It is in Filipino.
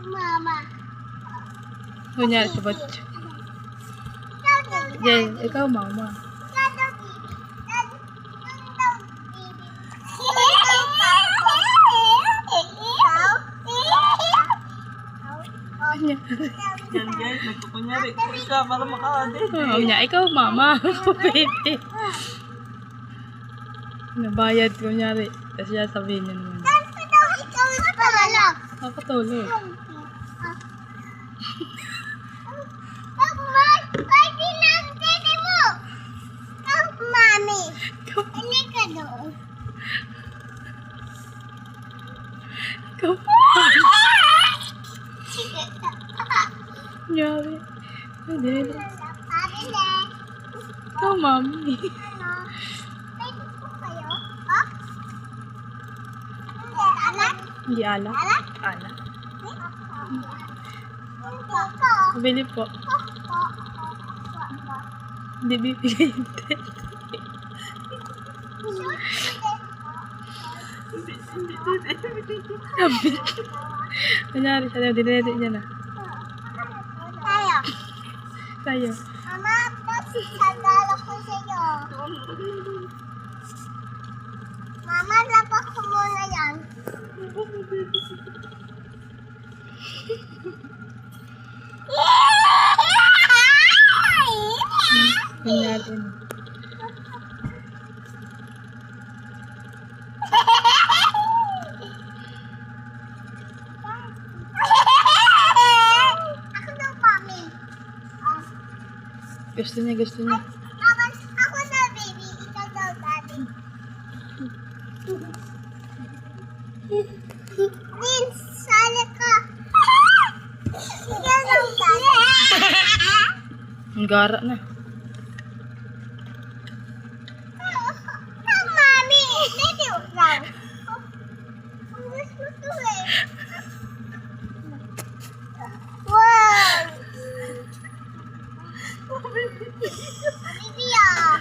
Mama. Kunyari sa ba't? Jay, ikaw mama. Yan guys, nagkukunyari ko siya para maka-edit. Oo niya, ikaw mama. Ako baby. Nabayad kunyari. Kasi siya sabihin niya naman. Ako tulog. Mami, ini ka doon. Ikaw. Kunyari. Hindi. Ikaw mami. Hindi ala. Ala. Bili po. Hindi bibigay hindi. Sabi. Kunyari siya, dinedit niya na. Tayo. Mama, pagkagala ko sa'yo. Mama, lapak ko muna yan. Kunyari. Ako daw, Mami. Gusto niya, gusto niya. Ako na, baby. Ikaw daw, daddy. Din, sali ka. Ikaw daw, daddy. Ang gara na. Mami, daddy, ikaw. Ang gusto ko eh. Wow! Baby, ah.